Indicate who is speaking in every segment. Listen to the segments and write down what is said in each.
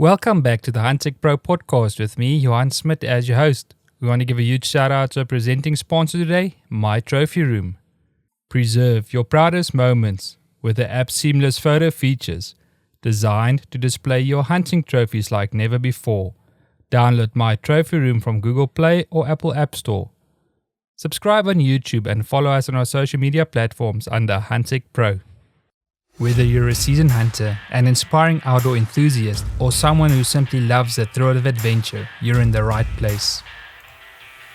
Speaker 1: Welcome back to the Huntech Pro Podcast with me, Johan Smith, as your host. We want to give a huge shout out to our presenting sponsor today, My Trophy Room. Preserve your proudest moments with the app's seamless photo features, designed to display your hunting trophies like never before. Download My Trophy Room from Google Play or Apple App Store. Subscribe on YouTube and follow us on our social media platforms under Huntech Pro. Whether you're a seasoned hunter, an inspiring outdoor enthusiast, or someone who simply loves the thrill of adventure, you're in the right place.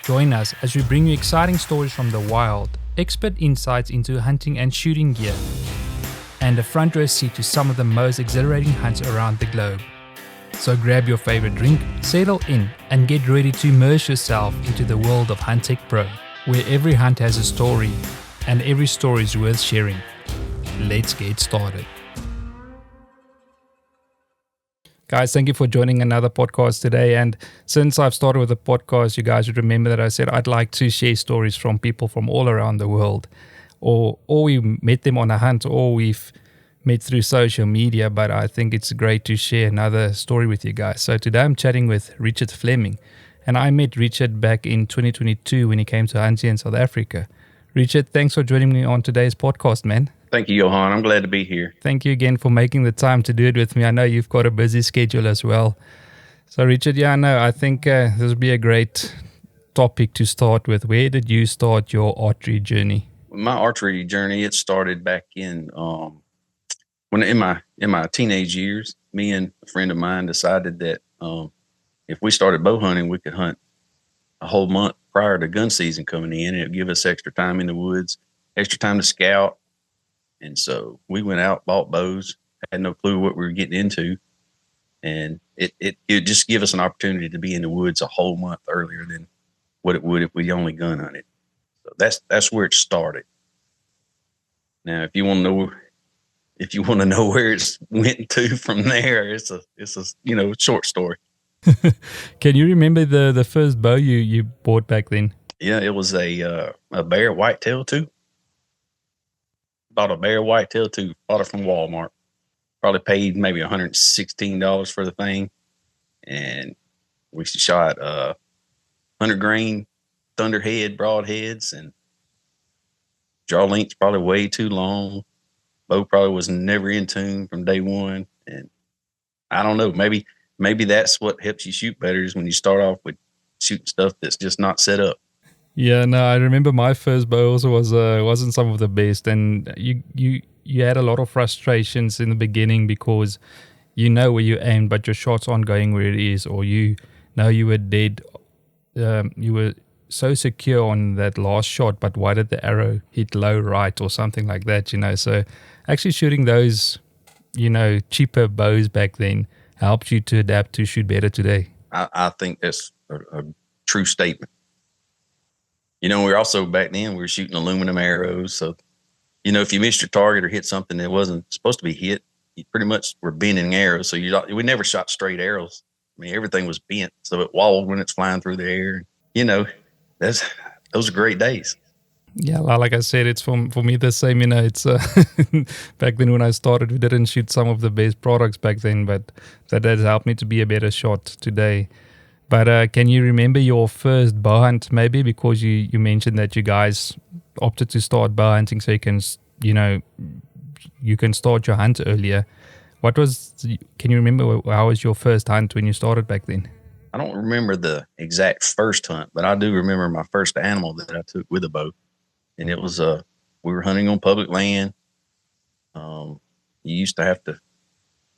Speaker 1: Join us as we bring you exciting stories from the wild, expert insights into hunting and shooting gear, and a front row seat to some of the most exhilarating hunts around the globe. So grab your favorite drink, settle in, and get ready to immerse yourself into the world of Huntech Pro, where every hunt has a story, and every story is worth sharing. Let's get started. Guys, thank you for joining another podcast today. And since I've started with the podcast, you guys would remember that I said I'd like to share stories from people from all around the world. Or we met them on a hunt, or we've met through social media. But I think it's great to share another story with you guys. So today I'm chatting with Richard Fleming. And I met Richard back in 2022 when he came to hunting in South Africa. Richard, thanks for joining me on today's podcast, man.
Speaker 2: Thank you, Johan. I'm glad to be here.
Speaker 1: Thank you again for making the time to do it with me. I know you've got a busy schedule as well. So, Richard, I think this would be a great topic to start with. Where did you start your archery journey?
Speaker 2: My archery journey, it started back in when in my teenage years. Me and a friend of mine decided that if we started bow hunting, we could hunt a whole month prior to gun season coming in, and it would give us extra time in the woods, extra time to scout. And so we went out, bought bows, had no clue what we were getting into. And it just give us an opportunity to be in the woods a whole month earlier than what it would if we only gun hunted. So that's where it started. Now, if you want to know where it's went to from there, it's a short story.
Speaker 1: Can you remember the first bow you bought back then?
Speaker 2: Yeah, it was a Bear Whitetail 2. Bought a Bear Whitetail 2. Bought it from Walmart. Probably paid maybe $116 for the thing. And we shot 100 grain thunderhead broadheads, and draw length's probably way too long. Bow probably was never in tune from day one. And I don't know, maybe that's what helps you shoot better, is when you start off with shooting stuff that's just not set up.
Speaker 1: Yeah, no, I remember my first bow also wasn't some of the best, and you had a lot of frustrations in the beginning because you know where you aimed, but your shots aren't going where it is, or you know you were dead. You were so secure on that last shot, but why did the arrow hit low right or something like that? So actually shooting those, cheaper bows back then helped you to adapt to shoot better today.
Speaker 2: I think that's a true statement. We're also back then, we were shooting aluminum arrows. So, if you missed your target or hit something that wasn't supposed to be hit, you pretty much were bending arrows. So we never shot straight arrows. I mean, everything was bent. So it wobbled when it's flying through the air. Those are great days. Yeah,
Speaker 1: like I said, it's for me the same. It's back then when I started, we didn't shoot some of the best products back then, but that has helped me to be a better shot today. But can you remember your first bow hunt, maybe? Because you mentioned that you guys opted to start bow hunting so you can start your hunt earlier. Can you remember how was your first hunt when you started back then?
Speaker 2: I don't remember the exact first hunt, but I do remember my first animal that I took with a bow. And it was, we were hunting on public land. You used to have to,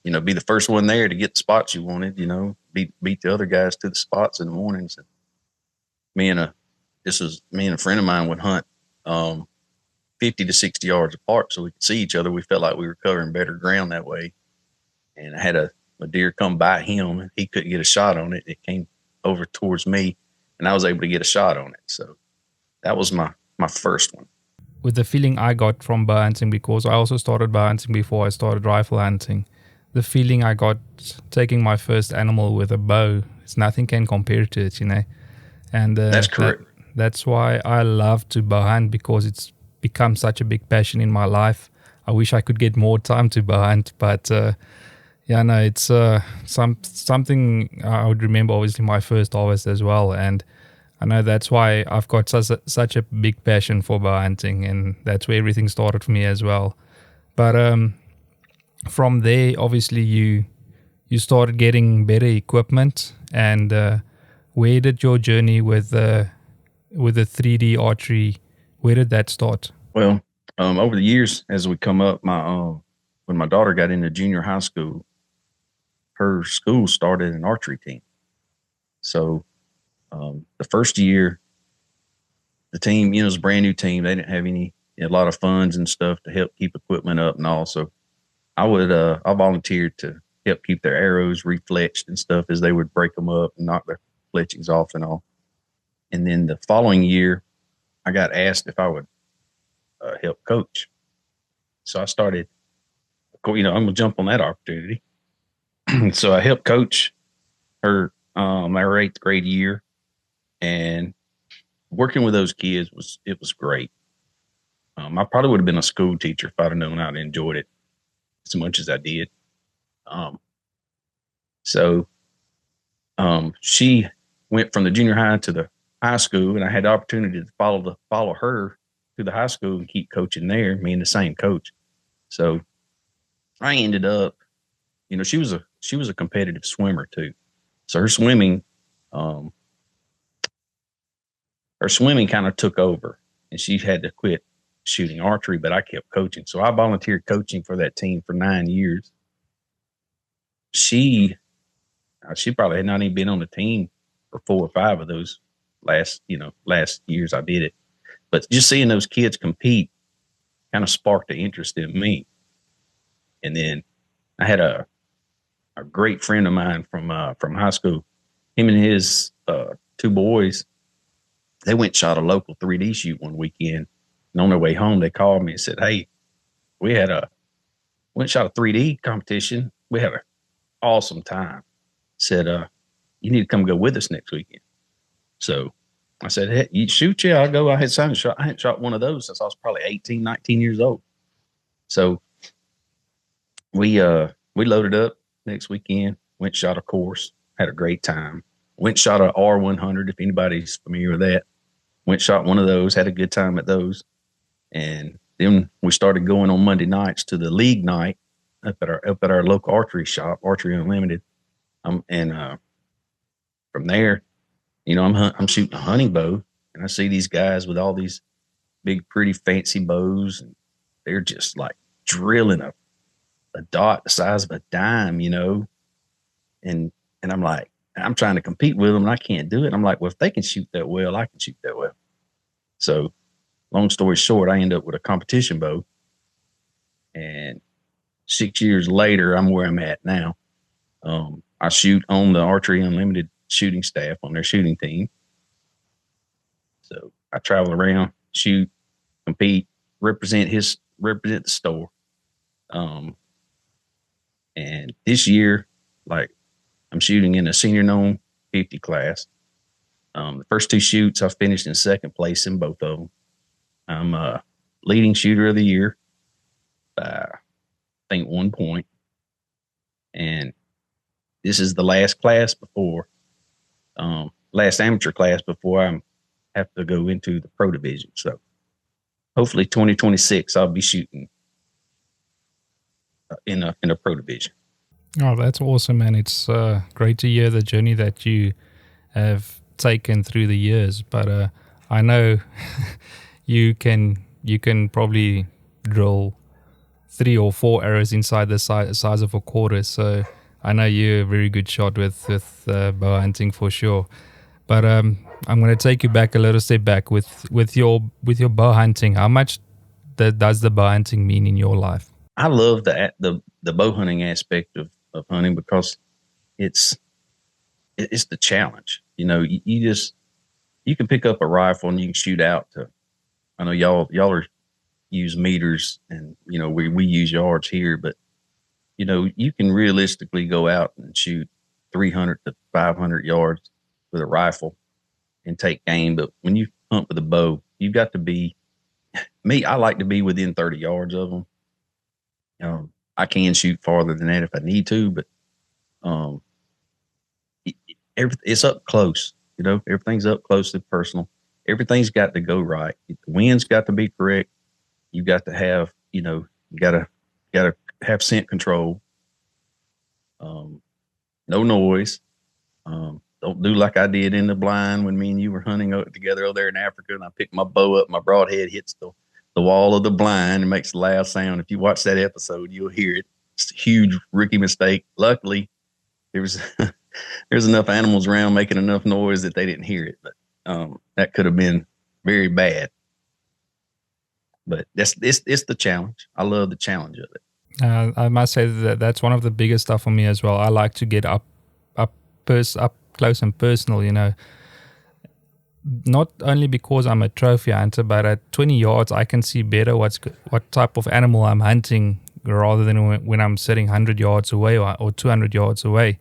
Speaker 2: be the first one there to get the spots you wanted, beat the other guys to the spots in the mornings. And me and a friend of mine would hunt 50 to 60 yards apart so we could see each other. We felt like we were covering better ground that way. And I had a deer come by him, and he couldn't get a shot on it. It came over towards me, and I was able to get a shot on it. So that was my first one.
Speaker 1: With the feeling I got from bow hunting, because I also started bow hunting before I started rifle hunting, the feeling I got taking my first animal with a bow, nothing can compare to it, And
Speaker 2: that's correct.
Speaker 1: That's why I love to bow hunt, because it's become such a big passion in my life. I wish I could get more time to bow hunt, but Yeah, no, it's something I would remember. Obviously, my first harvest as well, and I know that's why I've got such a big passion for bow hunting, and that's where everything started for me as well. But from there, obviously, you started getting better equipment, and where did your journey with the 3D archery? Where did that start?
Speaker 2: Well, over the years, as we come up, when my daughter got into junior high school, her school started an archery team. So the first year, the team, it was a brand new team. They didn't have a lot of funds and stuff to help keep equipment up and all. So I volunteered to help keep their arrows refletched and stuff as they would break them up and knock their fletchings off and all. And then the following year, I got asked if I would help coach. So I started, I'm going to jump on that opportunity. So I helped coach her my 8th grade year, and working with those kids was great. I probably would have been a school teacher if I'd have known I'd enjoyed it as much as I did. So she went from the junior high to the high school, and I had the opportunity to follow her to the high school and keep coaching there, me and the same coach. So I ended up, she was a competitive swimmer too. So her swimming kind of took over, and she had to quit shooting archery, but I kept coaching. So I volunteered coaching for that team for 9 years. She probably had not even been on the team for 4 or 5 of those last years I did it. But just seeing those kids compete kind of sparked the interest in me. And then I had a great friend of mine from high school. Him and his 2 boys, they went and shot a local 3D shoot one weekend. And on their way home, they called me and said, "Hey, we went and shot a 3D competition. We had an awesome time." Said, "You need to come go with us next weekend." So I said, "Hey, you shoot? Yeah, I'll go." I hadn't shot one of those since I was probably 18, 19 years old. So we loaded up next weekend, went shot a course, had a great time. Went shot a R100, if anybody's familiar with that. Went shot one of those, had a good time at those. And then we started going on Monday nights to the league night up at our local archery shop, Archery Unlimited. And from there, I'm shooting a hunting bow, and I see these guys with all these big, pretty, fancy bows, and they're just like drilling a dot the size of a dime, and I'm like, I'm trying to compete with them, and I can't do it. I'm like, well, if they can shoot that well, I can shoot that well. So long story short, I end up with a competition bow, and 6 years later, I'm where I'm at now. I shoot on the Archery Unlimited shooting staff on their shooting team. So I travel around, shoot, compete, represent the store. And this year, I'm shooting in a senior known 50 class. The first 2 shoots, I finished in 2nd place in both of them. I'm a leading shooter of the year by, I think, 1 point. And this is the last class last amateur class before I have to go into the pro division. So hopefully 2026, I'll be shooting in a pro division.
Speaker 1: Oh, that's awesome, man. It's great to hear the journey that you have taken through the years. But I know you can probably drill 3 or 4 arrows inside the size of a quarter. So I know you're a very good shot with bow hunting for sure. But I'm going to take you back a little step back with your bow hunting. How much does the bow hunting mean in your life?
Speaker 2: I love the bow hunting aspect of hunting because it's the challenge. You can pick up a rifle and you can shoot out to, I know y'all use meters, and we use yards here, but you can realistically go out and shoot 300 to 500 yards with a rifle and take game. But when you hunt with a bow, you've got to be, I like to be within 30 yards of them. I can shoot farther than that if I need to, but um, it's up close. Everything's up close and personal. Everything's got to go right. The wind's got to be correct. You got to have, you gotta have scent control. No noise. Don't do like I did in the blind when me and you were hunting together over there in Africa, and I picked my bow up, my broadhead hits the wall of the blind and makes a loud sound. If you watch that episode, you'll hear it. It's a huge rookie mistake. Luckily, there's enough animals around making enough noise that they didn't hear it, but that could have been very bad. But it's the challenge. I love the challenge of it.
Speaker 1: I must say that that's one of the biggest stuff for me as well. I like to get up close and personal, Not only because I'm a trophy hunter, but at 20 yards, I can see better what type of animal I'm hunting rather than when I'm sitting 100 yards away or 200 yards away.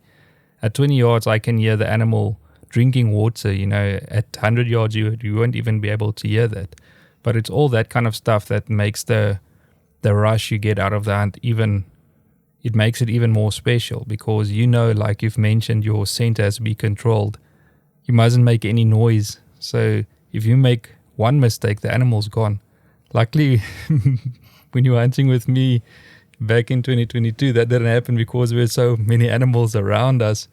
Speaker 1: At 20 yards, I can hear the animal drinking water, At 100 yards, you won't even be able to hear that. But it's all that kind of stuff that makes the rush you get out of the hunt it makes it even more special, because like you've mentioned, your scent has to be controlled. You mustn't make any noise. So if you make one mistake, the animal's gone. Luckily, when you were hunting with me back in 2022, that didn't happen because there were so many animals around us.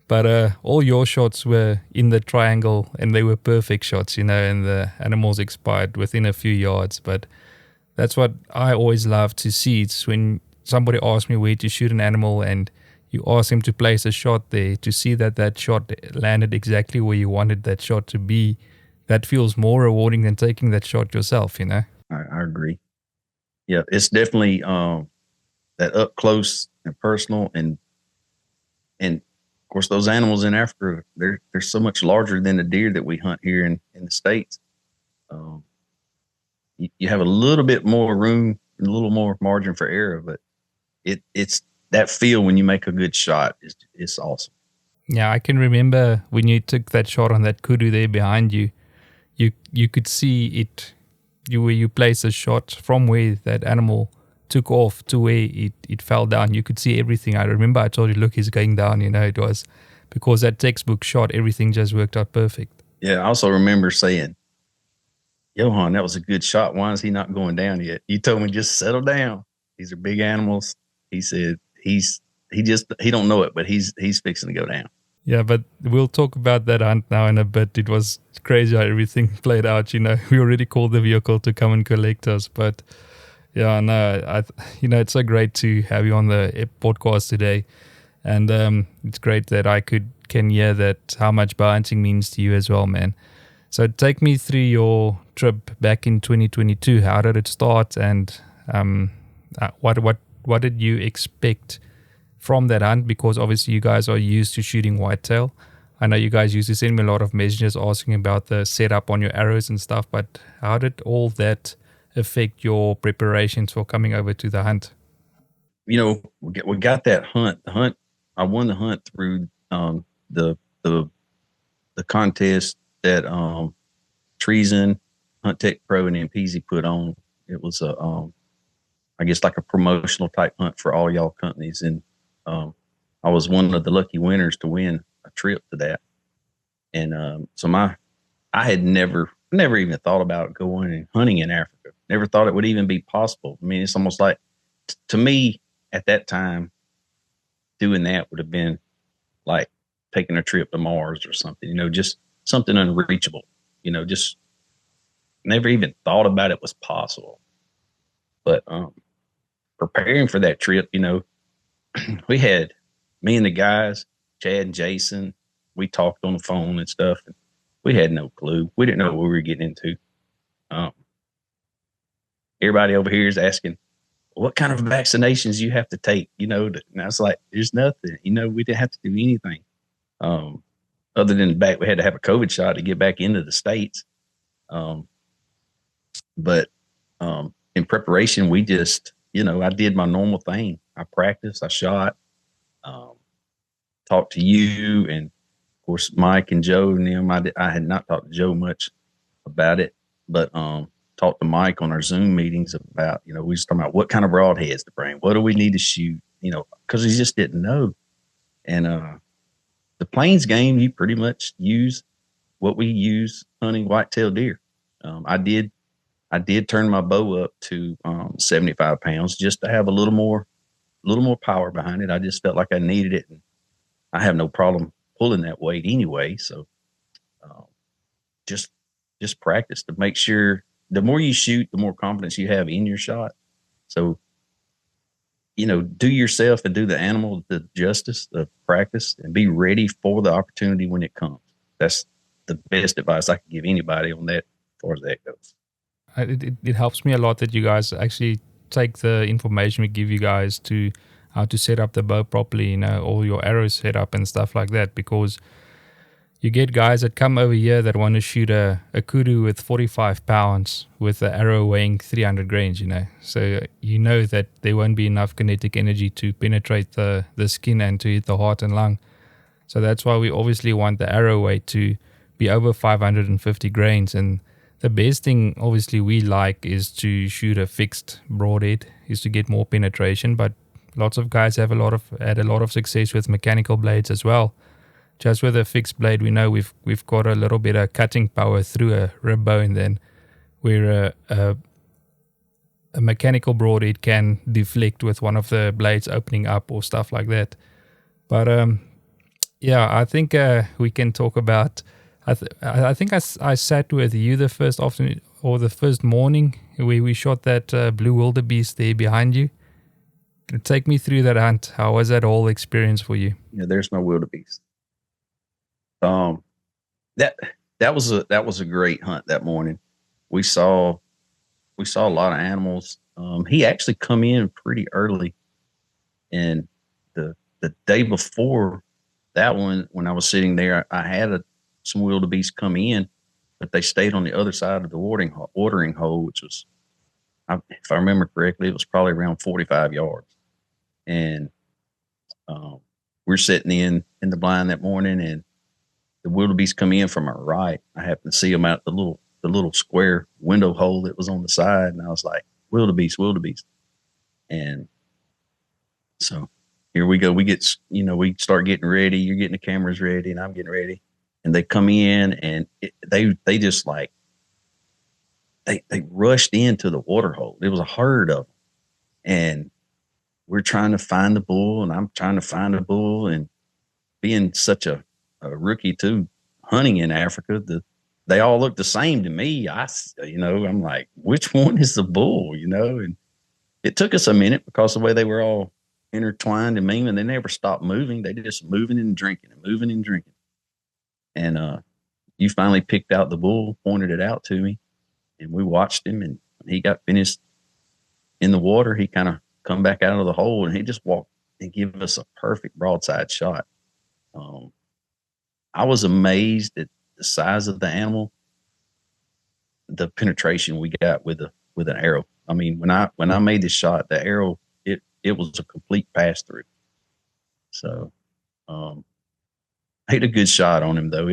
Speaker 1: But all your shots were in the triangle, and they were perfect shots, and the animals expired within a few yards. But that's what I always love to see. It's when somebody asks me where to shoot an animal and you ask him to place a shot there, to see that shot landed exactly where you wanted that shot to be. That feels more rewarding than taking that shot yourself,
Speaker 2: I agree. Yeah, it's definitely that up close and personal, and of course those animals in Africa, they're so much larger than the deer that we hunt here in the States. You have a little bit more room and a little more margin for error, but it's that feel when you make a good shot is awesome.
Speaker 1: Yeah, I can remember when you took that shot on that kudu there behind you. You could see it. You placed a shot from where that animal took off to where it fell down. You could see everything. I remember I told you, look, he's going down. It was because that textbook shot, everything just worked out perfect.
Speaker 2: Yeah, I also remember saying, Johan, that was a good shot. Why is he not going down yet? You told me just settle down. These are big animals. He said he don't know it, but he's fixing to go down.
Speaker 1: Yeah, but we'll talk about that hunt now in a bit. It was crazy how everything played out. We already called the vehicle to come and collect us, but yeah, no, it's so great to have you on the podcast today, and it's great that I can hear that how much bowhunting means to you as well, man. So take me through your trip back in 2022. How did it start, and what did you expect from that hunt? Because obviously you guys are used to shooting whitetail. I know you guys used to send me a lot of messages asking about the setup on your arrows and stuff, but how did all that affect your preparations for coming over to the hunt?
Speaker 2: We got that hunt. The hunt, I won the hunt through the contest that Treason, Huntech Pro, and MPZ put on. It was I guess like a promotional type hunt for all y'all companies, and I was one of the lucky winners to win a trip to that. And so I had never even thought about going and hunting in Africa. Never thought it would even be possible. I mean, it's almost like, to me at that time, doing that would have been like taking a trip to Mars or something, just something unreachable, just never even thought about it was possible. But preparing for that trip, we had, me and the guys, Chad and Jason, we talked on the phone and stuff, and we had no clue. We didn't know what we were getting into. Everybody over here is asking, what kind of vaccinations you have to take, and I was like, there's nothing, we didn't have to do anything. Other than we had to have a COVID shot to get back into the States. But in preparation, we just, I did my normal thing. I practiced, I shot, talked to you, and of course, Mike and Joe and them. I had not talked to Joe much about it, but talked to Mike on our Zoom meetings about, we was talking about what kind of broadheads to bring. What do we need to shoot? Because he just didn't know. And the plains game, you pretty much use what we use hunting whitetail deer. I did turn my bow up to 75 pounds just to have a little more power behind it. I just felt like I needed it, and I have no problem pulling that weight anyway. So just practice to make sure. The more you shoot, the more confidence you have in your shot. So, do yourself and do the animal the justice of practice and be ready for the opportunity when it comes. That's the best advice I can give anybody on that as far as that goes.
Speaker 1: It helps me a lot that you guys actually take the information we give you guys to how to set up the bow properly, all your arrows set up and stuff like that, because you get guys that come over here that want to shoot a kudu with 45 pounds with an arrow weighing 300 grains, So that there won't be enough kinetic energy to penetrate the skin and to hit the heart and lung. So that's why we obviously want the arrow weight to be over 550 grains. And the best thing, obviously, we like is to shoot a fixed broadhead, is to get more penetration. But lots of guys have had a lot of success with mechanical blades as well. Just with a fixed blade, we know we've got a little bit of cutting power through a rib bone then, where a mechanical broadhead can deflect with one of the blades opening up or stuff like that. But I think we can talk about. I think I sat with you the first afternoon or the first morning where we shot that blue wildebeest there behind you. Take me through that hunt. How was that whole experience for you?
Speaker 2: Yeah, there's my wildebeest. That was a great hunt that morning. We saw a lot of animals. He actually come in pretty early, and the day before that one, when I was sitting there, I had some wildebeest come in, but they stayed on the other side of the watering hole, which was, if I remember correctly, it was probably around 45 yards. And we're sitting in the blind that morning, and the wildebeest come in from our right. I happened to see them out the little square window hole that was on the side, and I was like, wildebeest. And so here we go. We get, we start getting ready. You're getting the cameras ready, and I'm getting ready. And they come in, and they just like, they rushed into the water hole. It was a herd of them, and we're trying to find the bull, and I'm trying to find a bull, and being such a rookie too, hunting in Africa, they all look the same to me. I'm like, which one is the bull? And it took us a minute because the way they were all intertwined and moving, they never stopped moving. They just moving and drinking and moving and drinking. And you finally picked out the bull, pointed it out to me, and we watched him. And when he got finished in the water, he kind of come back out of the hole, and he just walked and gave us a perfect broadside shot. I was amazed at the size of the animal, the penetration we got with an arrow. I mean, when I made this shot, the arrow, it was a complete pass through. So, I hit a good shot on him though.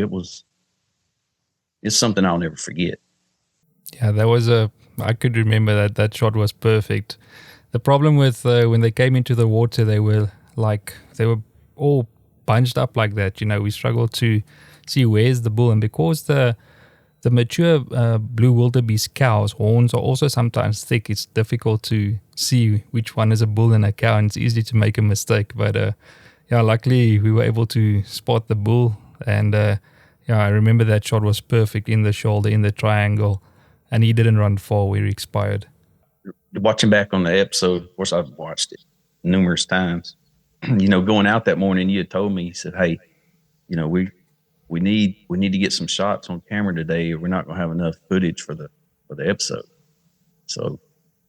Speaker 2: It's something I'll never forget.
Speaker 1: Yeah, I could remember that shot was perfect. The problem with when they came into the water, they were all bunched up like that. We struggled to see where's the bull, and because the mature blue wildebeest cow's horns are also sometimes thick, it's difficult to see which one is a bull and a cow, and it's easy to make a mistake. But luckily we were able to spot the bull, and I remember that shot was perfect in the shoulder, in the triangle, and he didn't run far where he expired.
Speaker 2: Watching back on the episode, of course I've watched it numerous times. Going out that morning, you had told me, you said, hey, we need to get some shots on camera today, or we're not going to have enough footage for the episode. So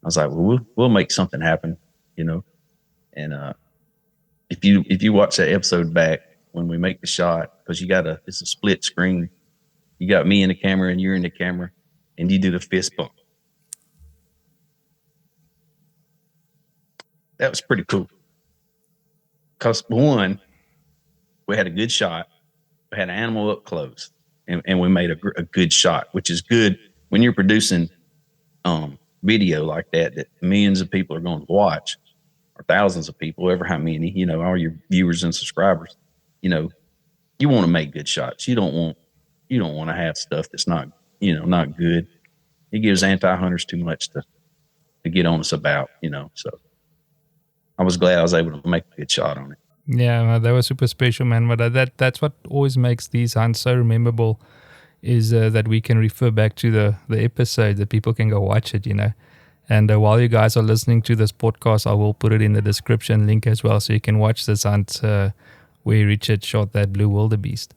Speaker 2: I was like, well, we'll make something happen, And if you watch that episode back when we make the shot, because it's a split screen. You got me in the camera and you're in the camera, and you do the fist bump. That was pretty cool. Because one, we had a good shot. We had an animal up close, and we made a good shot, which is good when you're producing video like that millions of people are going to watch, or thousands of people, ever how many, all your viewers and subscribers, you want to make good shots. You don't want to have stuff that's not, not good. It gives anti-hunters too much to get on us about, so I was glad I was able to make a good shot on it.
Speaker 1: Yeah, that was super special, man. But that's what always makes these hunts so memorable, is that we can refer back to the episode, that people can go watch it, And while you guys are listening to this podcast, I will put it in the description link as well, so you can watch this hunt where Richard shot that blue wildebeest.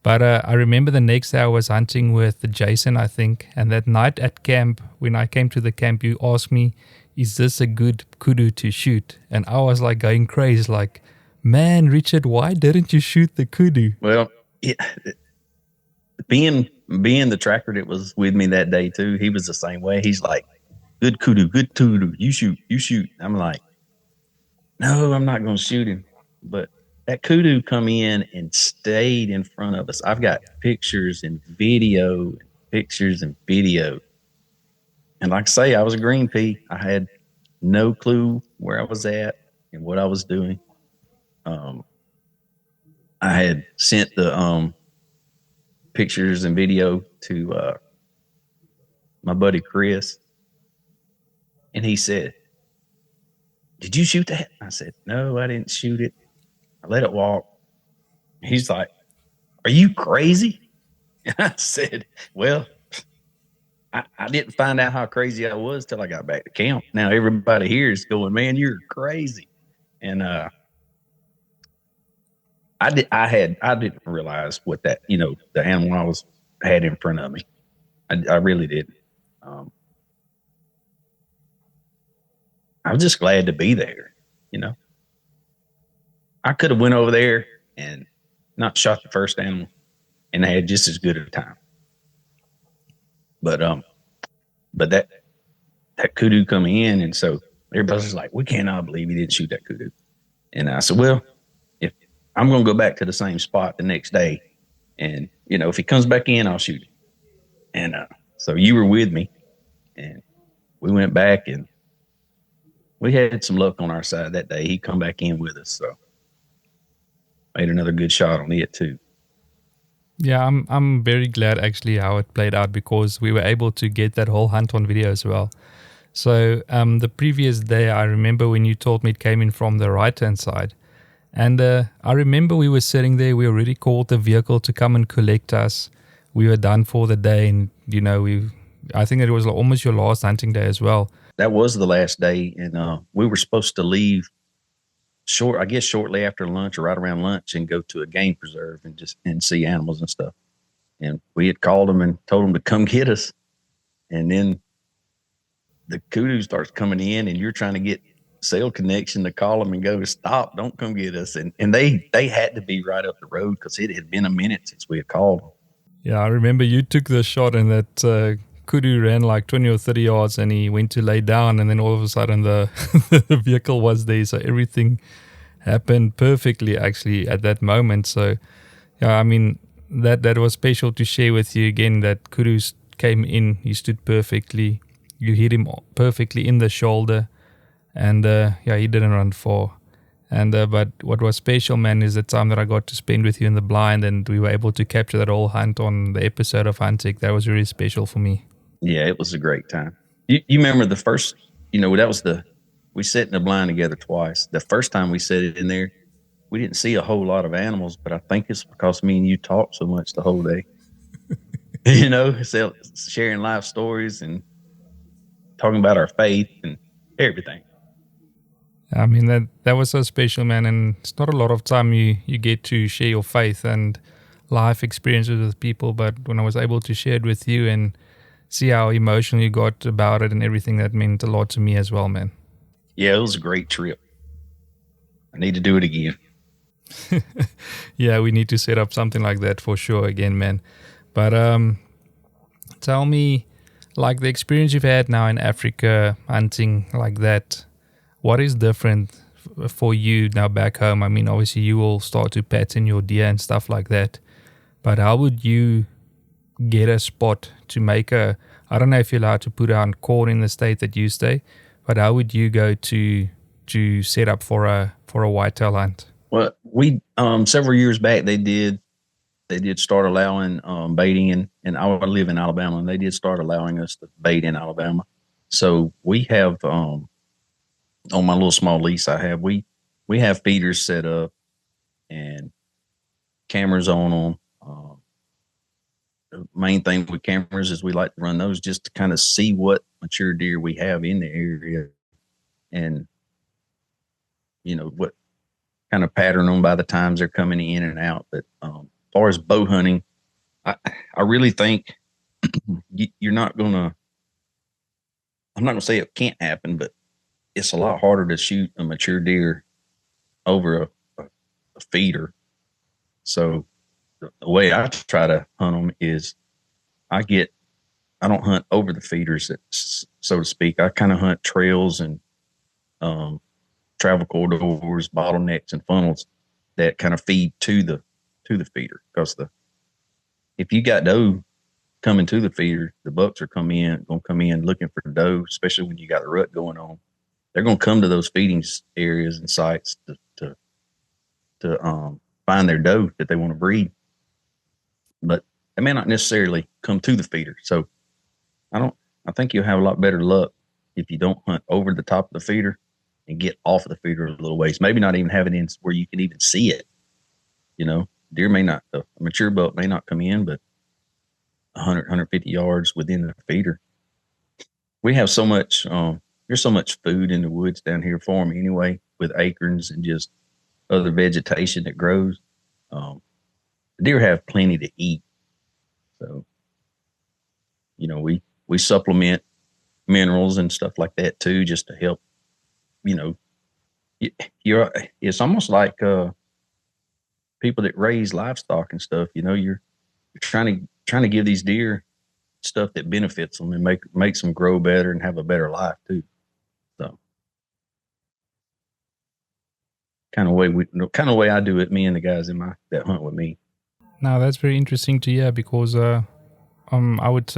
Speaker 1: But I remember the next day I was hunting with Jason, I think, and that night at camp, when I came to the camp, you asked me, is this a good kudu to shoot? And I was like going crazy, like, man, Richard, why didn't you shoot the kudu?
Speaker 2: Well, being the tracker that was with me that day too, he was the same way. He's like, good kudu, you shoot. I'm like, no, I'm not going to shoot him. But that kudu come in and stayed in front of us. I've got pictures and video. And like I say, I was a green pea. I had no clue where I was at and what I was doing. I had sent the pictures and video to my buddy Chris, and he said, did you shoot that? I said, no, I didn't shoot it. I let it walk. He's like, are you crazy? And I said, well, I didn't find out how crazy I was till I got back to camp. Now everybody here is going, man, you're crazy. And I didn't realize what that, the animal I had in front of me. I really didn't. I was just glad to be there. I could have went over there and not shot the first animal and I had just as good a time. But that kudu come in, and so everybody's like, we cannot believe he didn't shoot that kudu. And I said, well, if I'm going to go back to the same spot the next day, and if he comes back in, I'll shoot him. And so you were with me, and we went back, and we had some luck on our side that day. He come back in with us, so made another good shot on it too.
Speaker 1: Yeah, I'm very glad actually how it played out, because we were able to get that whole hunt on video as well. So the previous day, I remember when you told me it came in from the right-hand side. And I remember we were sitting there, we already called the vehicle to come and collect us. We were done for the day, and I think it was almost your last hunting day as well.
Speaker 2: That was the last day, and we were supposed to leave shortly after lunch or right around lunch and go to a game preserve and see animals and stuff. And we had called them and told them to come get us. And then the kudu starts coming in, and you're trying to get cell connection to call them and go, stop, don't come get us. And they had to be right up the road because it had been a minute since we had called them.
Speaker 1: Yeah, I remember you took the shot, and that kudu ran like 20 or 30 yards, and he went to lay down, and then all of a sudden the vehicle was there. So everything happened perfectly actually at that moment. So yeah, I mean, that was special to share with you again. That kudu came in, he stood perfectly, you hit him perfectly in the shoulder, and he didn't run far. And but what was special, man, is the time that I got to spend with you in the blind, and we were able to capture that whole hunt on the episode of Huntech. That was really special for me.
Speaker 2: Yeah, it was a great time. You remember the first, that was we sat in the blind together twice. The first time we sat it in there, we didn't see a whole lot of animals, but I think it's because me and you talked so much the whole day. Sharing life stories and talking about our faith and everything.
Speaker 1: I mean, that was so special, man, and it's not a lot of time you get to share your faith and life experiences with people, but when I was able to share it with you and see how emotional you got about it and everything, that meant a lot to me as well, man.
Speaker 2: Yeah, it was a great trip. I need to do it again.
Speaker 1: Yeah, we need to set up something like that for sure again, man. But tell me, like the experience you've had now in Africa, hunting like that, what is different for you now back home? I mean, obviously you will start to pattern your deer and stuff like that, but how would you get a spot to make a I don't know if you're allowed to put out corn in the state that you stay, but how would you go to set up for a whitetail hunt?
Speaker 2: Well, we several years back they did start allowing baiting, and I live in Alabama, and they did start allowing us to bait in Alabama. So we have on my little small lease I have, we have feeders set up and cameras on them. The main thing with cameras is we like to run those just to kind of see what mature deer we have in the area, and what kind of pattern them by the times they're coming in and out. But as far as bow hunting, I really think you're not gonna. I'm not gonna say it can't happen, but it's a lot harder to shoot a mature deer over a feeder. So the way I try to hunt them is I don't hunt over the feeders, so to speak. I kind of hunt trails and travel corridors, bottlenecks, and funnels that kind of feed to the feeder. Because if you got doe coming to the feeder, the bucks are gonna come in looking for doe, especially when you got the rut going on. They're gonna come to those feeding areas and sites to find their doe that they want to breed, but they may not necessarily come to the feeder. So I think you'll have a lot better luck if you don't hunt over the top of the feeder and get off of the feeder a little ways. Maybe not even have it in where you can even see it. Deer may not, a mature buck may not come in, but 100, 150 yards within the feeder. We have so much, there's so much food in the woods down here for them anyway, with acorns and just other vegetation that grows. The deer have plenty to eat. So, we supplement minerals and stuff like that too, just to help. It's almost like people that raise livestock and stuff. You're trying to give these deer stuff that benefits them and makes them grow better and have a better life too. So, kind of way I do it. Me and the guys that hunt with me.
Speaker 1: Now that's very interesting to hear, because I would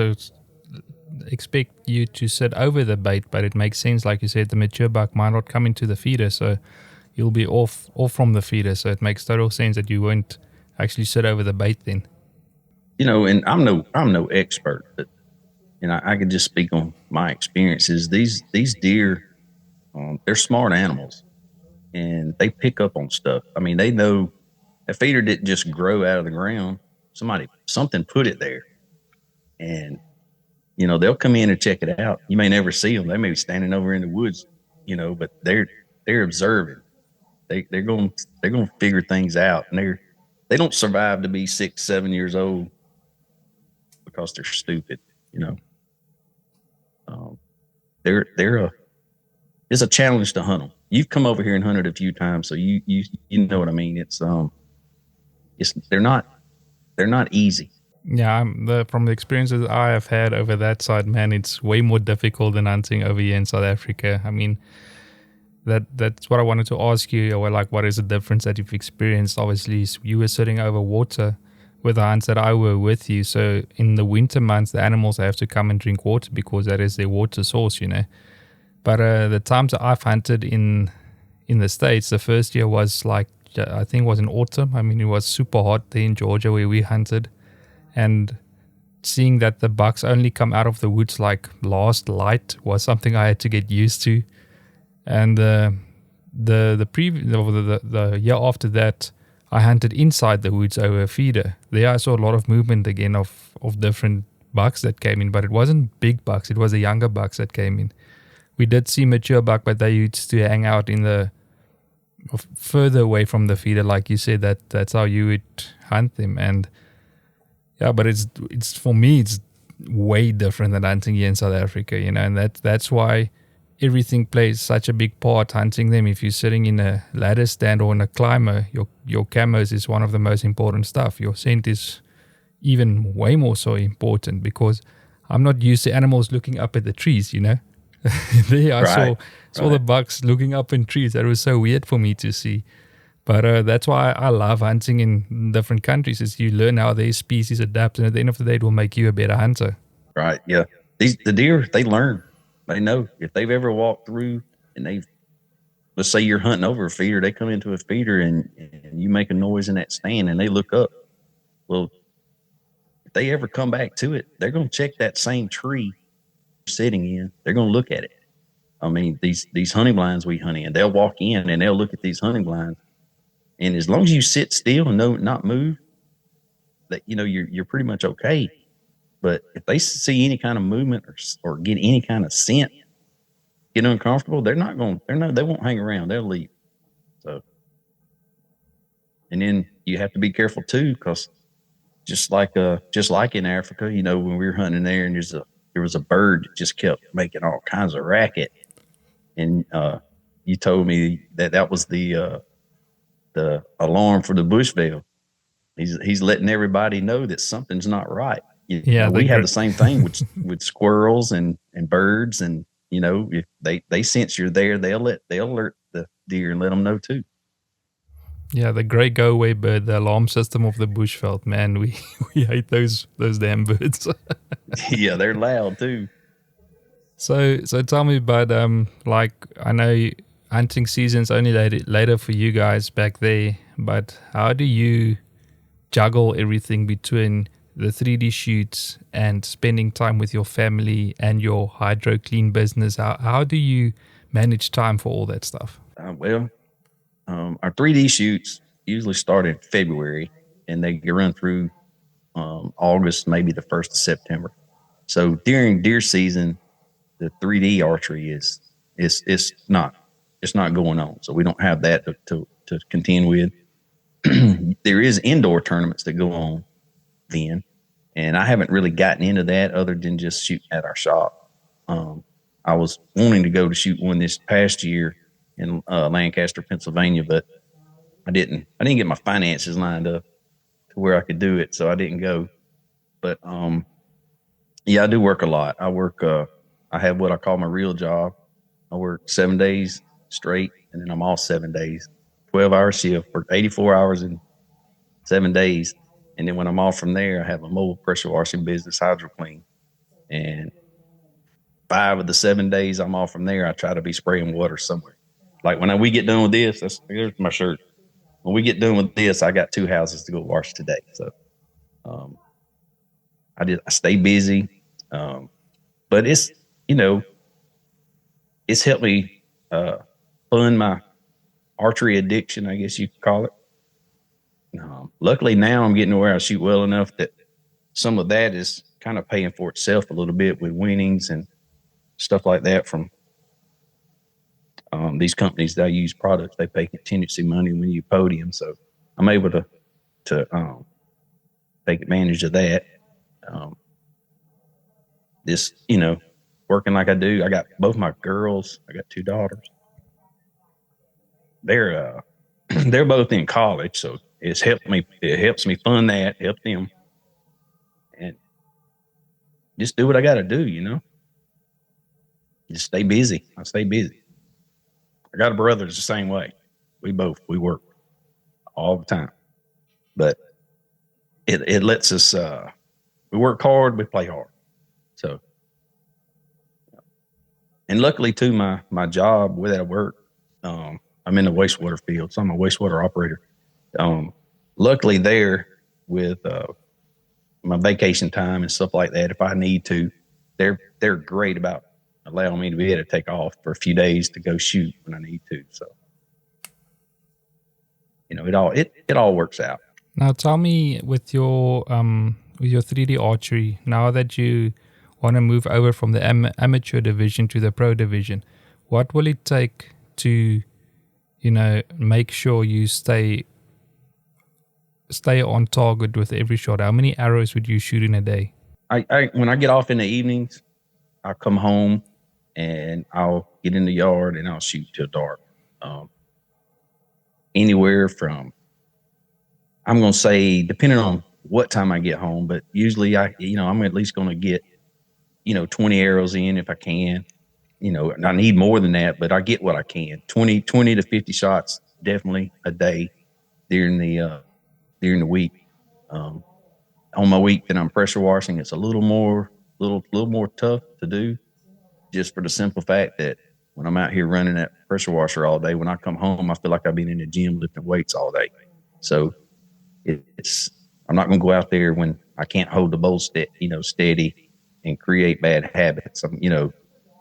Speaker 1: expect you to sit over the bait, but it makes sense, like you said, the mature buck might not come into the feeder, so you'll be off from the feeder. So it makes total sense that you won't actually sit over the bait then.
Speaker 2: And I'm no expert, but I can just speak on my experiences. These deer, they're smart animals, and they pick up on stuff. I mean, they know a feeder didn't just grow out of the ground. Something put it there, and they'll come in and check it out. You may never see them. They may be standing over in the woods, but they're observing. They're going to figure things out, and they don't survive to be 6, 7 years old because they're stupid. It's a challenge to hunt them. You've come over here and hunted a few times, so you know what I mean. They're not easy.
Speaker 1: Yeah, from the experiences I have had over that side, man, it's way more difficult than hunting over here in South Africa. I mean, that's what I wanted to ask you. Or like, what is the difference that you've experienced? Obviously, you were sitting over water with the hunts that I were with you. So in the winter months, the animals have to come and drink water because that is their water source, But the times that I've hunted in the States, the first year was like, I think it was in autumn. I mean, it was super hot there in Georgia where we hunted. And seeing that the bucks only come out of the woods like last light was something I had to get used to. And the year after that, I hunted inside the woods over a feeder. There I saw a lot of movement again of different bucks that came in, but it wasn't big bucks. It was the younger bucks that came in. We did see mature buck, but they used to hang out in the further away from the feeder, like you said. That's how you would hunt them. And yeah, but it's for me, it's way different than hunting here in South Africa, and that's why everything plays such a big part hunting them. If you're sitting in a ladder stand or in a climber, your camos is one of the most important stuff. Your scent is even way more so important, because I'm not used to animals looking up at the trees, There I saw the bucks looking up in trees. That was so weird for me to see. But that's why I love hunting in different countries, is you learn how their species adapt, and at the end of the day, it will make you a better hunter.
Speaker 2: Right, yeah. the deer, they learn. They know if they've ever walked through and let's say you're hunting over a feeder, they come into a feeder and you make a noise in that stand and they look up. Well, if they ever come back to it, they're going to check that same tree you're sitting in. They're going to look at it. I mean, these hunting blinds we hunt in, they'll walk in and they'll look at these hunting blinds. And as long as you sit still and not move, that you're pretty much okay. But if they see any kind of movement or get any kind of scent, get uncomfortable, they won't hang around. They'll leave. So, and then you have to be careful too, because just like in Africa, when we were hunting there, and there was a bird that just kept making all kinds of racket, and you told me that was the alarm for the bush veil. He's letting everybody know that something's not right. We have the same thing with squirrels and birds, and if they sense you're there, they'll alert the deer and let them know too.
Speaker 1: Yeah, the great go-away bird, the alarm system of the bushveld, man, we hate those damn birds.
Speaker 2: Yeah, they're loud too.
Speaker 1: So tell me about like, I know hunting season's only later for you guys back there, but how do you juggle everything between the 3D shoots and spending time with your family and your hydro clean business? How do you manage time for all that stuff?
Speaker 2: Our 3D shoots usually start in February and they run through August, maybe the 1st of September. So during deer season, the 3D archery is not going on. So we don't have that to contend with. There is indoor tournaments that go on then, and I haven't really gotten into that other than just shooting at our shop. I was wanting to go to shoot one this past year in Lancaster, Pennsylvania, but I didn't get my finances lined up to where I could do it, so I didn't go. But yeah, I do work a lot. I have what I call my real job. I work 7 days straight, and then I'm off 7 days, 12-hour shift, work 84 hours in 7 days. And then when I'm off from there, I have a mobile pressure washing business, Hydro Clean. And 5 of the 7 days I'm off from there, I try to be spraying water somewhere. Like when we get done with this, here's my shirt. When we get done with this, I got 2 houses to go wash today. So I stay busy. But it's helped me fund my archery addiction, I guess you could call it. Luckily now I'm getting to where I shoot well enough that some of that is kind of paying for itself a little bit with winnings and stuff like that from these companies that use products. They pay contingency money when you podium, so I'm able to take advantage of that. Working like I do, I got both my girls. I got 2 daughters. They're both in college, so it's helped me. It helps me fund that, help them, and just do what I got to do. Just stay busy. I stay busy. I got a brother that's the same way. We work all the time, but it lets us. We work hard. We play hard. So, and luckily too, my job where I work, I'm in the wastewater field, so I'm a wastewater operator. Luckily there with my vacation time and stuff like that, if I need to, they're great about allowing me to be able to take off for a few days to go shoot when I need to. So, it all works out.
Speaker 1: Now tell me with your 3D archery, now that you want to move over from the amateur division to the pro division, what will it take to make sure you stay on target with every shot? How many arrows would you shoot in a day?
Speaker 2: I when I get off in the evenings, I'll come home and I'll get in the yard and I'll shoot till dark. Anywhere from, I'm going to say, depending on what time I get home, but usually I'm at least going to get 20 arrows in if I can. I need more than that, but I get what I can. 20 to 50 shots definitely a day during the week. On my week that I'm pressure washing, it's a little more. little more tough to do, just for the simple fact that when I'm out here running that pressure washer all day, when I come home, I feel like I've been in the gym lifting weights all day. So it's I'm not going to go out there when I can't hold the bow steady and create bad habits.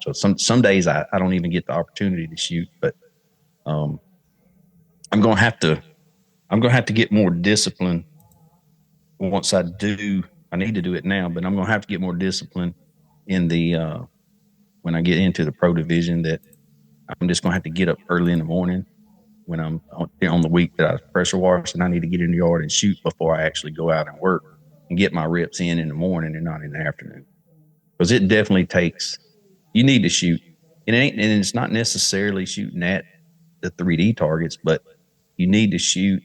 Speaker 2: So some days I don't even get the opportunity to shoot, but um, I'm going to have to get more discipline once I do. I need to do it now, but I'm going to have to get more discipline in the when I get into the pro division, that I'm just going to have to get up early in the morning when I'm on the week that I pressure wash, and I need to get in the yard and shoot before I actually go out and work and get my reps in the morning and not in the afternoon. Because it definitely takes, you need to shoot. And it's not necessarily shooting at the 3D targets, but you need to shoot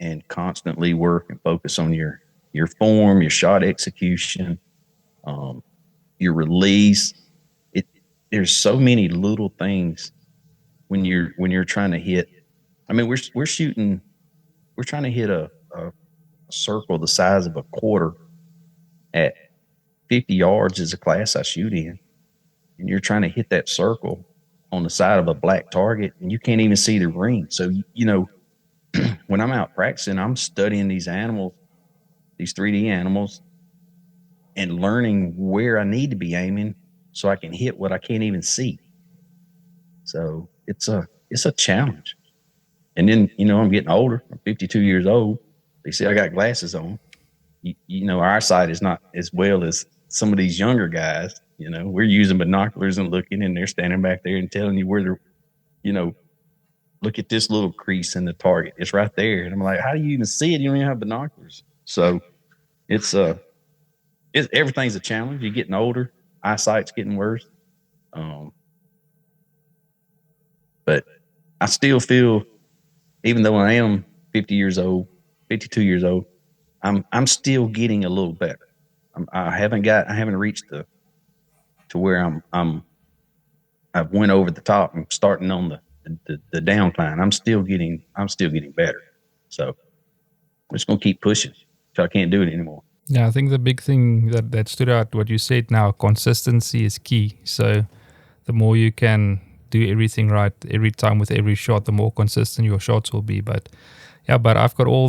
Speaker 2: and constantly work and focus on your form, your shot execution, your release. There's so many little things when you're trying to hit. I mean, we're trying to hit a circle the size of a quarter at 50 yards is a class I shoot in, and you're trying to hit that circle on the side of a black target, and you can't even see the ring. So when I'm out practicing, I'm studying these animals, these 3D animals, and learning where I need to be aiming so I can hit what I can't even see. So it's a challenge. And then, I'm getting older. I'm 52 years old. They see I got glasses on. Our eyesight is not as well as some of these younger guys. We're using binoculars and looking, and they're standing back there and telling you where they're, look at this little crease in the target. It's right there. And I'm like, how do you even see it? You don't even have binoculars. So everything's a challenge. You're getting older. Eyesight's getting worse. But I still feel, even though I am 52 years old, I'm still getting a little better. I haven't reached to where I've went over the top. I'm starting on the downcline. I'm still getting better. So I'm just gonna keep pushing till I can't do it anymore.
Speaker 1: Yeah, I think the big thing that stood out, what you said now, consistency is key. So the more you can do everything right every time with every shot, the more consistent your shots will be. But I've got all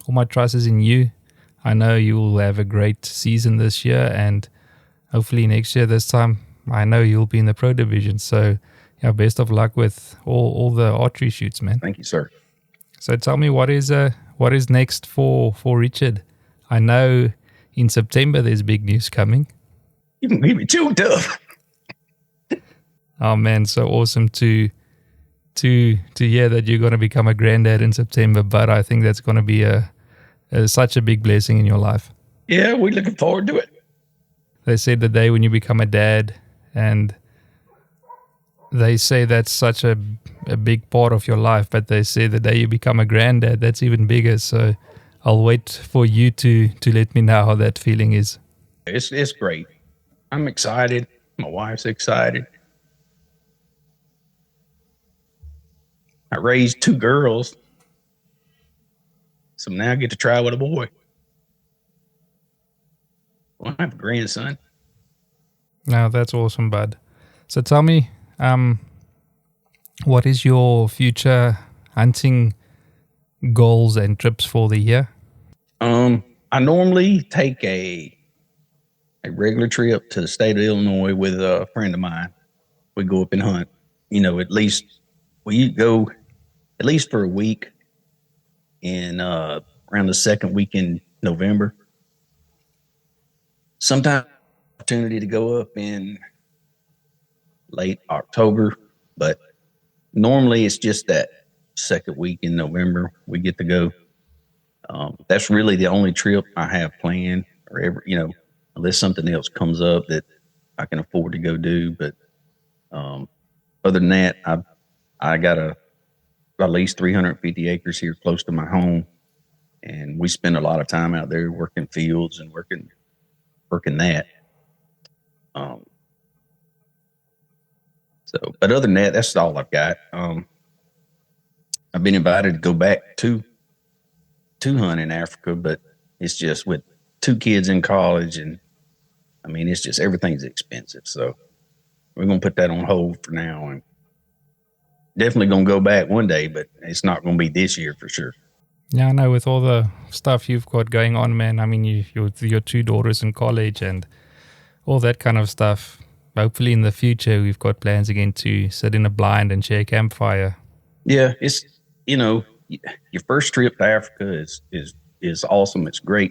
Speaker 1: my trust is in you. I know you will have a great season this year, and hopefully next year this time, I know you'll be in the pro division. So best of luck with all the archery shoots, man.
Speaker 2: Thank you, sir.
Speaker 1: So tell me, what is next for Richard? I know in September there's big news coming.
Speaker 2: You can give me too tough.
Speaker 1: Oh man, so awesome to hear that you're going to become a granddad in September. But I think that's going to be such a big blessing in your life.
Speaker 2: Yeah, we're looking forward to it.
Speaker 1: They said the day when you become a dad, and they say that's such a big part of your life, but they say the day you become a granddad, that's even bigger. So I'll wait for you to let me know how that feeling is.
Speaker 2: It's great. I'm excited. My wife's excited. I raised 2 girls, so now I get to try with a boy. Well, I have a grandson.
Speaker 1: No, that's awesome, bud. So tell me, what is your future hunting goals and trips for the year?
Speaker 2: I normally take a regular trip to the state of Illinois with a friend of mine. We go up and hunt. At least we go at least for a week in around the second week in November. Sometimes opportunity to go up in late October, but normally it's just that second week in November we get to go. That's really the only trip I have planned, or ever, unless something else comes up that I can afford to go do. But other than that, I got at least 350 acres here close to my home, and we spend a lot of time out there working fields and working that. But other than that, that's all I've got. I've been invited to go back to hunt in Africa, but it's just with 2 kids in college, and I mean, it's just everything's expensive. So we're gonna put that on hold for now, and definitely gonna go back one day, but it's not gonna be this year for sure.
Speaker 1: Yeah, I know with all the stuff you've got going on, man. I mean, your 2 daughters in college and all that kind of stuff. Hopefully in the future, we've got plans again to sit in a blind and share a campfire.
Speaker 2: Yeah, it's, your first trip to Africa is awesome. It's great,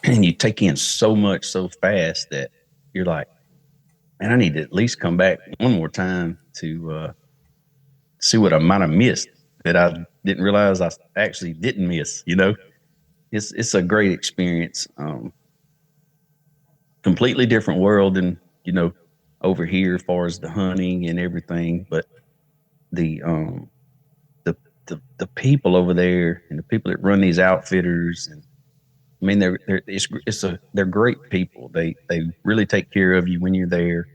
Speaker 2: and you take in so much so fast that you're like, man, I need to at least come back one more time to see what I might have missed that I didn't realize I actually didn't miss. It's a great experience. Completely different world than over here as far as the hunting and everything, but the people over there and the people that run these outfitters, and I mean they're great people. They really take care of you when you're there.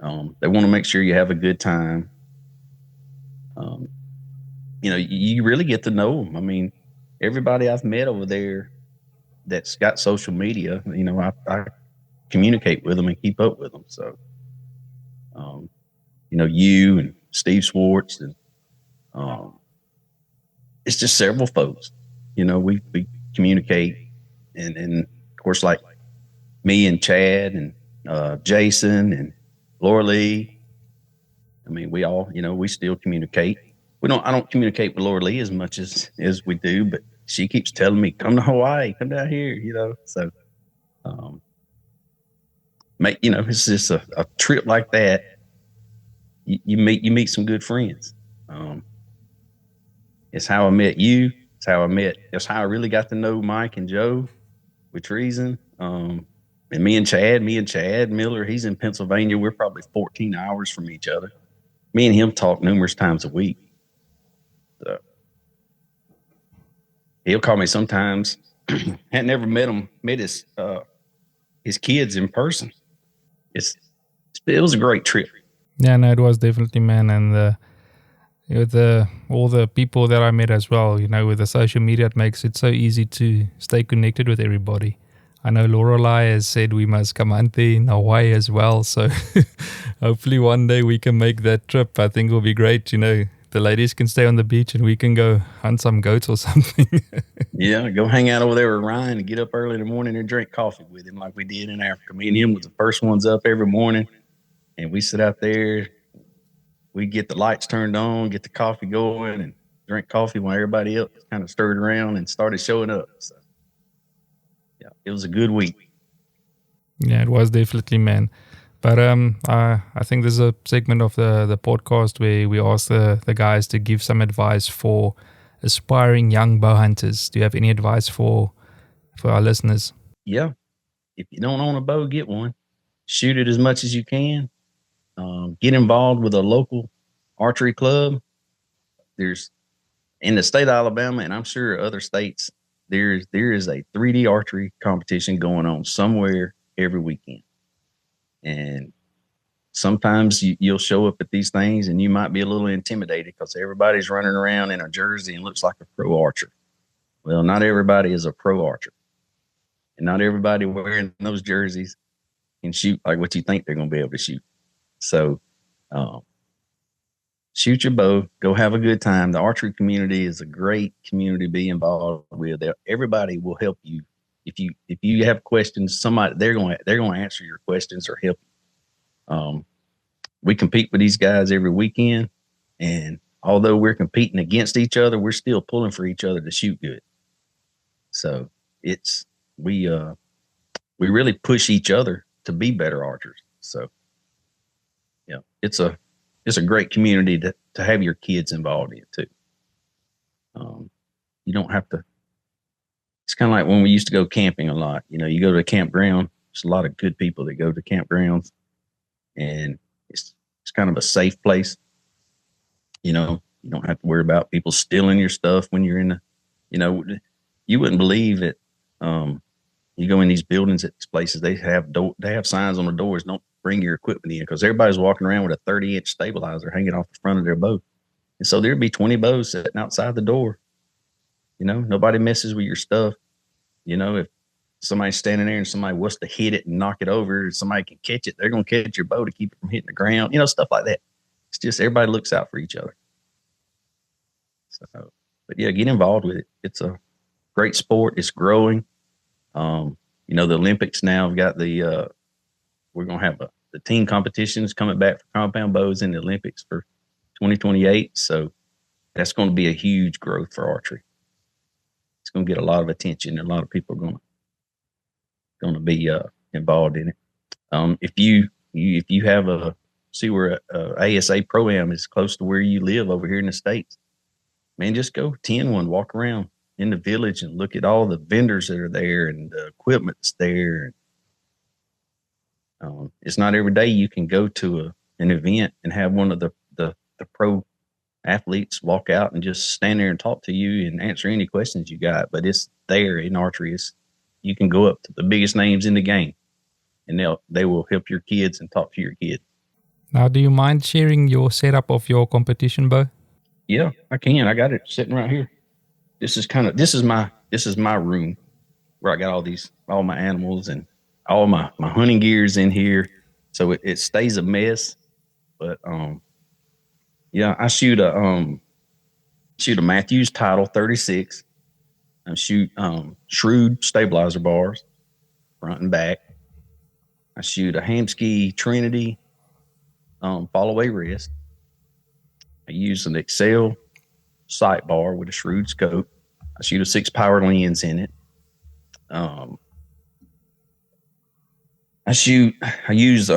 Speaker 2: They want to make sure you have a good time. You really get to know them. I mean, everybody I've met over there that's got social media, I communicate with them and keep up with them. So, you and Steve Swartz, and it's just several folks. We communicate, and of course, like me and Chad and Jason and Laura Lee. I mean, we all, we still communicate. I don't communicate with Laura Lee as much as we do, but she keeps telling me, come to Hawaii, come down here, so, it's just a trip like that. You meet some good friends. It's how I met you. It's how I really got to know Mike and Joe with Treason. And me and Chad Miller, he's in Pennsylvania. We're probably 14 hours from each other. Me and him talk numerous times a week. So he'll call me sometimes. Had never met his kids in person. It was a great trip.
Speaker 1: Yeah, no, it was definitely, man. And all the people that I met as well, with the social media, it makes it so easy to stay connected with everybody. I know Lorelei has said we must come hunting in Hawaii as well. So hopefully one day we can make that trip. I think it'll be great. The ladies can stay on the beach and we can go hunt some goats or something.
Speaker 2: Yeah, go hang out over there with Ryan and get up early in the morning and drink coffee with him like we did in Africa. Me and him was the first ones up every morning, and we sit out there. We get the lights turned on, get the coffee going, and drink coffee while everybody else kind of stirred around and started showing up. So, yeah, it was a good week.
Speaker 1: Yeah, it was definitely, man. But I think there's a segment of the podcast where we ask the guys to give some advice for aspiring young bow hunters. Do you have any advice for our listeners?
Speaker 2: Yeah. If you don't own a bow, get one. Shoot it as much as you can. Get involved with a local archery club. There's, in the state of Alabama, and I'm sure other states, there is a 3D archery competition going on somewhere every weekend. And sometimes you'll show up at these things and you might be a little intimidated because everybody's running around in a jersey and looks like a pro archer. Well, not everybody is a pro archer. And not everybody wearing those jerseys can shoot like what you think they're going to be able to shoot. So shoot your bow, go have a good time. The archery community is a great community to be involved with. Everybody will help you. If you have questions, they're going to answer your questions or help you. We compete with these guys every weekend, and although we're competing against each other, we're still pulling for each other to shoot good. So we really push each other to be better archers. So yeah, it's a great community to have your kids involved in too. You don't have to. It's kind of like when we used to go camping a lot. You go to a campground. There's a lot of good people that go to campgrounds, and it's kind of a safe place. You don't have to worry about people stealing your stuff when you're in you wouldn't believe it. You go in these buildings at these places, they have signs on the doors, don't bring your equipment in, because everybody's walking around with a 30-inch stabilizer hanging off the front of their bow. And so there'd be 20 bows sitting outside the door. Nobody messes with your stuff. If somebody's standing there and somebody wants to hit it and knock it over, somebody can catch it, they're going to catch your bow to keep it from hitting the ground, stuff like that. It's just everybody looks out for each other. So, but yeah, get involved with it. It's a great sport. It's growing. The Olympics now have got we're going to have the team competitions coming back for compound bows in the Olympics for 2028. So that's going to be a huge growth for archery. It's going to get a lot of attention, and a lot of people are going to be involved in it. If you have see where a ASA Pro-Am is close to where you live over here in the States, man, just go attend one, walk around in the village and look at all the vendors that are there and the equipment that's there. It's not every day you can go to an event and have one of the pro athletes walk out and just stand there and talk to you and answer any questions you got. But it's there in archery. You can go up to the biggest names in the game, and they will help your kids and talk to your kids.
Speaker 1: Now, do you mind sharing your setup of your competition bow?
Speaker 2: Yeah, I can. I got it sitting right here. This is my room where I got all my animals and all my hunting gears in here. So it stays a mess. But yeah, I shoot a Matthews Title 36. I shoot Shrewd stabilizer bars, front and back. I shoot a Hamskea Trinity fall away wrist. I use an Excel sight bar with a Shrewd scope. I shoot a 6-power lens in it. I use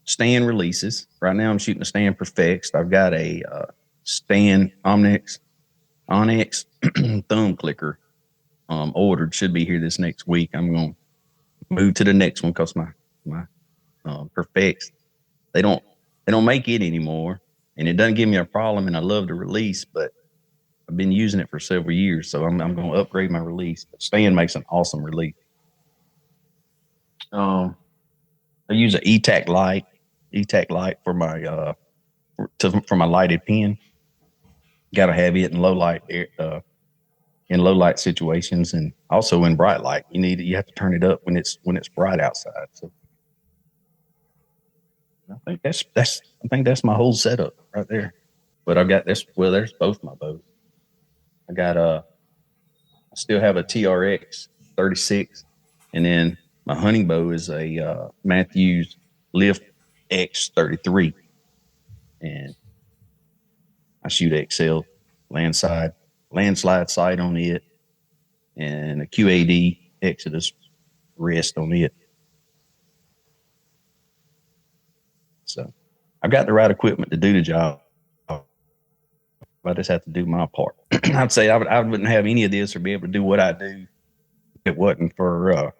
Speaker 2: stand releases. Right now I'm shooting a stand Perfects. I've got a stand Onyx thumb clicker ordered. Should be here this next week. I'm going to move to the next one because my Perfects, they don't make it anymore, and it doesn't give me a problem, and I love the release, but I've been using it for several years, so I'm going to upgrade my release. But stand makes an awesome release. I use an ETAC light for my for my lighted pen. Got to have it in low light situations, and also in bright light. You have to turn it up when it's bright outside. So I think that's my whole setup right there. But I've got this. Well, there's both my bows. I still have a TRX 36, and then my hunting bow is a Matthews Lift X 33, and I shoot XL landslide sight on it, and a QAD Exodus rest on it. So I've got the right equipment to do the job. I just have to do my part. I'd say I wouldn't have any of this or be able to do what I do if it wasn't for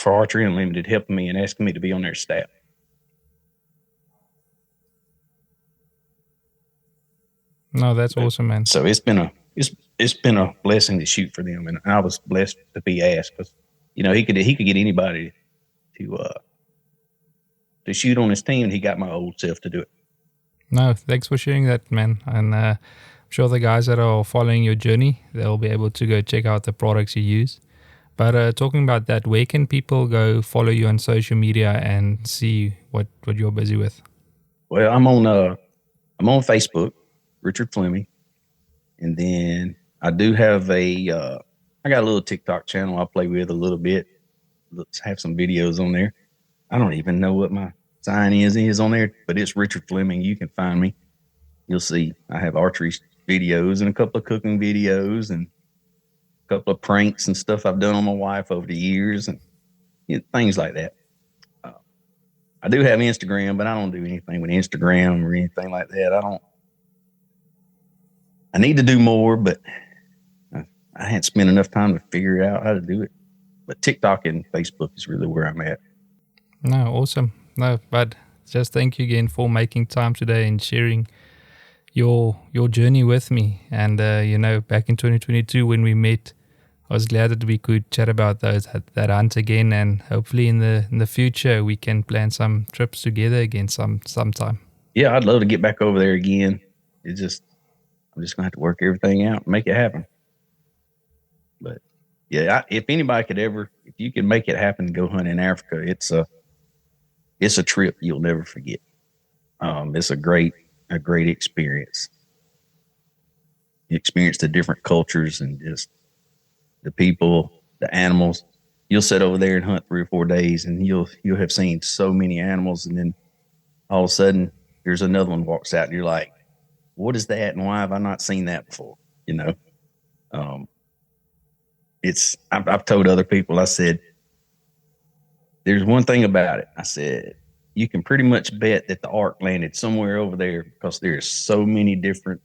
Speaker 2: Archery Unlimited helping me and asking me to be on their staff.
Speaker 1: No, that's awesome, man.
Speaker 2: So it's been a blessing to shoot for them, and I was blessed to be asked because he could get anybody to shoot on his team, and he got my old self to do it.
Speaker 1: No, thanks for sharing that, man. And I'm sure the guys that are following your journey, they'll be able to go check out the products you use. But talking about that, where can people go follow you on social media and see what you're busy with?
Speaker 2: Well, I'm on Facebook, Richard Fleming, and then I do have I got a little TikTok channel I play with a little bit. Let's have some videos on there. I don't even know what my sign is on there, but it's Richard Fleming. You can find me. You'll see I have archery videos and a couple of cooking videos and a couple of pranks and stuff I've done on my wife over the years and things like that. I do have Instagram, but I don't do anything with Instagram or anything like that. I need to do more, but I hadn't spent enough time to figure out how to do it. But TikTok and Facebook is really where I'm at.
Speaker 1: No, awesome. No, but just thank you again for making time today and sharing your journey with me. And back in 2022 when we met, I was glad that we could chat about that hunt again, and hopefully in the future we can plan some trips together again sometime.
Speaker 2: Yeah, I'd love to get back over there again. I'm just gonna have to work everything out and make it happen. But yeah, if anybody could ever, if you could make it happen to go hunt in Africa, it's a trip you'll never forget. It's a great experience. You experience the different cultures and just the people, the animals. You'll sit over there and hunt 3 or 4 days, and you'll have seen so many animals, and then all of a sudden there's another one walks out, and you're like, "What is that? And why have I not seen that before?" You know, I've told other people, I said, there's one thing about it. I said, you can pretty much bet that the ark landed somewhere over there because there's so many different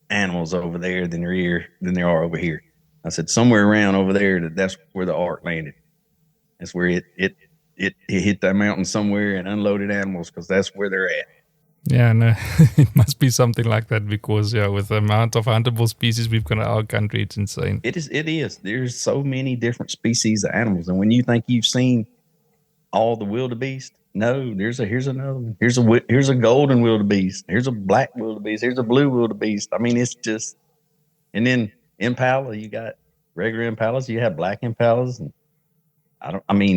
Speaker 2: animals over there than there are over here. I said, somewhere around over there, that's where the ark landed. That's where it hit that mountain somewhere and unloaded animals, because that's where they're at.
Speaker 1: Yeah, no, it must be something like that, because with the amount of huntable species we've got in our country, it's insane.
Speaker 2: It is. There's so many different species of animals, and when you think you've seen all the wildebeest, no, here's another one. Here's a golden wildebeest. Here's a black wildebeest. Here's a blue wildebeest. I mean, it's just, and then impala, you got regular impalas, you have black impalas, and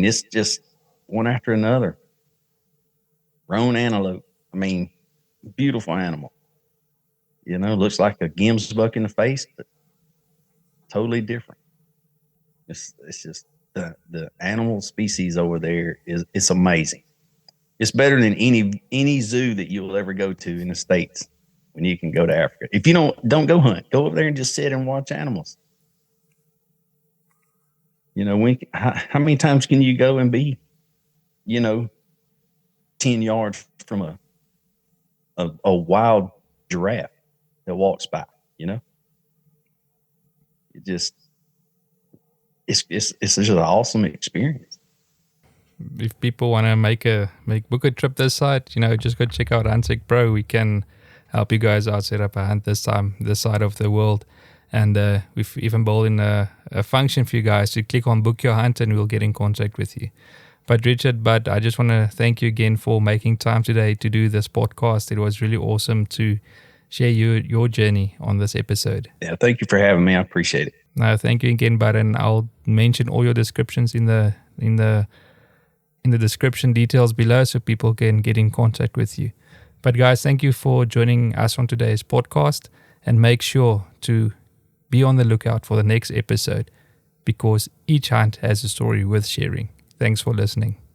Speaker 2: it's just one after another. Roan antelope. I mean, beautiful animal. Looks like a gemsbuck in the face, but totally different. It's just the animal species over there it's amazing. It's better than any zoo that you'll ever go to in the States when you can go to Africa. If you don't go hunt, go over there and just sit and watch animals. How many times can you go and be, 10 yards from a wild giraffe that walks by, It just, it's just an awesome experience.
Speaker 1: If people want to book a trip this side, just go check out Huntech Pro. We can help you guys out set up a hunt this side of the world. And we've even built in a function for you guys to click on book your hunt, and we'll get in contact with you. But Richard, I just want to thank you again for making time today to do this podcast. It was really awesome to share your journey on this episode.
Speaker 2: Yeah, thank you for having me. I appreciate it.
Speaker 1: No, thank you again, bud. And I'll mention all your descriptions in the description details below, so people can get in contact with you. But guys, thank you for joining us on today's podcast, and make sure to be on the lookout for the next episode, because each hunt has a story worth sharing. Thanks for listening.